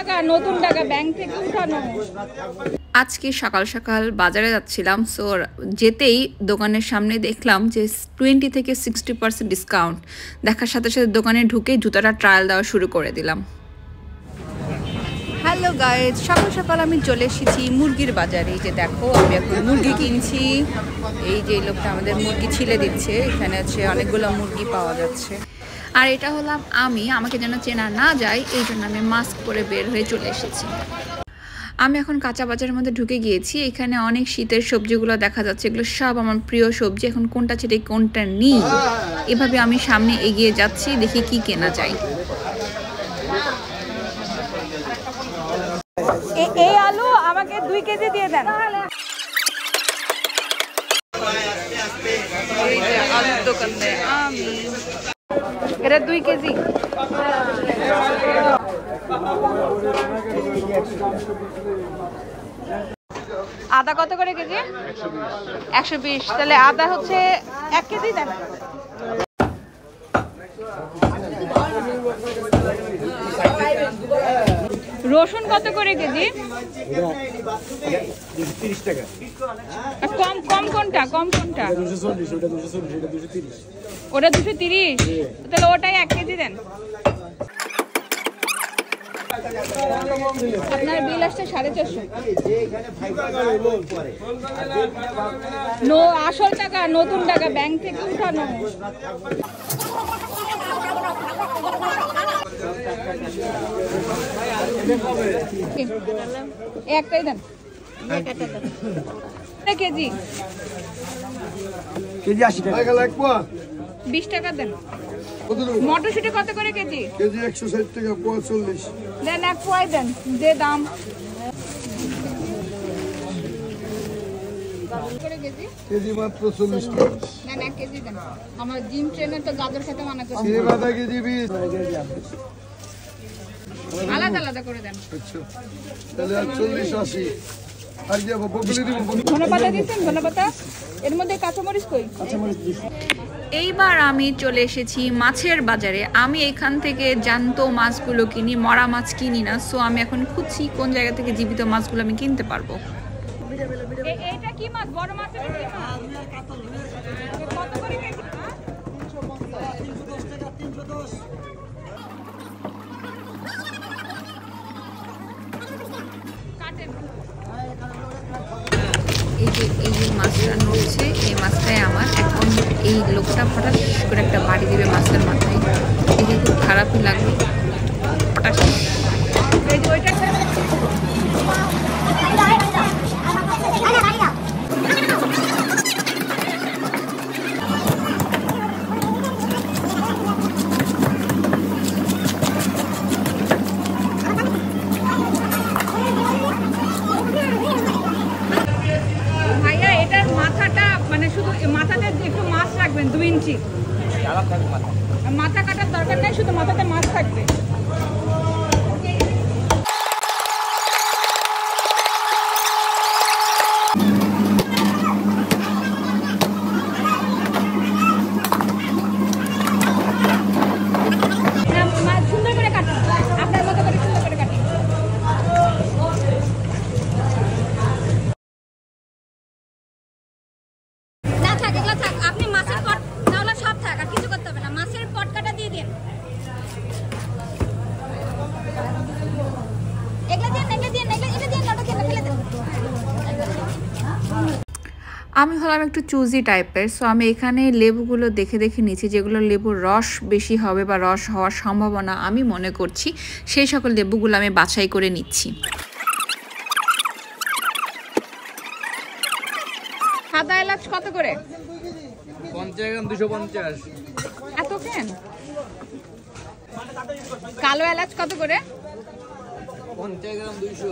টাকা নতুন টাকা ব্যাংক থেকে উঠানো। আজকে সকাল সকাল বাজারে যাচ্ছিলাম, সো যেতেই দোকানের সামনে দেখলাম যে 20 থেকে 60% ডিসকাউন্ট। দেখার সাথে সাথে দোকানে ঢুকে জুতাটা ট্রায়াল দেওয়া শুরু করে দিলাম। হ্যালো গাইজ, সকাল সকাল আমি চলে এসেছি মুরগির বাজারে। এই যে দেখো, আমি এখন মুরগি কিনছি। এই যে লোকটা আমাদের মুরগি ছিলে দিচ্ছে। এখানে আছে অনেকগুলো মুরগি পাওয়া যাচ্ছে। আর এটা হলাম আমি, আমাকে যেন চেনা না যায় এই জন্য আমি মাস্ক পরে বের হয়ে চলে এসেছি। আমি এখন কাঁচা বাজারের মধ্যে ঢুকে গিয়েছি। এখানে অনেক শীতের সবজিগুলো দেখা যাচ্ছে, এগুলো সব আমার প্রিয় সবজি। এখন কোনটা ছেড়ে কোনটা নিই, এভাবে আমি সামনে এগিয়ে যাচ্ছি, দেখি কি কেনা যায়। এই আলু আমাকে 2 কেজি দিয়ে দেন। এই যে আলুর দোকানে আমি, এটা 2 কেজি। আদা কত করে কেজি? 120। তাহলে আদা হচ্ছে 1 কেজি দেন। রসুন কত করে কেজি? 30 টাকা। কম কম কোনটা? কম কোনটা? ওটা 230। তাহলে ওটাই 1 কেজি দেন। আপনার বিল আসছে 450। আসল টাকা নতুন টাকা ব্যাংক থেকে উঠানো। একটাই দেন। কেজি কেজি 80 টাকা লাগবে। 20 টাকা দেন। মটরশুঁটি কত করে কেজি? কেজি 160 টাকা, পোয়া 40। দেন 1 পোয়াই দেন, যে দাম। কেজি মাত্র 40 টাকা। দেন 1 কেজি দেন। আমার জিম ট্রেনার তো গাজর খেতে মানা করছে। এই বাদা কেজি 20। আলাদা আলাদা করে দেন। আচ্ছা, তাহলে 40 80। আর কি বকলি দিব? ধনেপাতা দিচ্ছেন? ধনেপাতা এর মধ্যে কাঁচামরিচ কই? এইবার আমি চলে এসেছি মাছের বাজারে। আমি এখান থেকে জ্যান্ত মাছগুলো কিনি, মরা মাছ কিনি না। সো আমি এখন খুঁজছি কোন জায়গা থেকে জীবিত মাছগুলো আমি কিনতে পারবো। এটা কি মাছ? বড় মাছ? এটা কি মাছ? কত করে কেজি? 310 টাকা। 310। কাটেন। এই যে মাছটা নড়ছে, এই মাছটাই আমার। এখন এই লোকটা হঠাৎ করে একটা বাড়ি দিবে মাছের মাথায়, দেখে খুব খারাপই লাগবে। হঠাৎ ভাইয়া, এটার মাথাটা মানে শুধু মাথাতে একটু মাছ রাখবেন 2 ইঞ্চি। মাথা কাটার দরকার নেই, শুধু মাথাতে মাছ থাকবে। সুন্দর করে কাটুন, আপনার মতো করে সুন্দর করে কাটুন। আপনি মাছের পট তাহলে সব থাক, আর কিছু করতে হবে না। মাছের পট কাটা দিয়ে দিন। আমি হলাম একটু চুজি টাইপের। সো আমি এখানে লেবুগুলো দেখে দেখে নিচ্ছি, যেগুলো লেবুর রস বেশি হবে বা রস হওয়ার সম্ভাবনা আমি মনে করছি, সেই সকল লেবুগুলো আমি বাছাই করে নিচ্ছি। সাদা এলাচ কত করে? 50 গ্রাম 250। এত কেন? কালো এলাচ কত করে? 50 গ্রাম 200।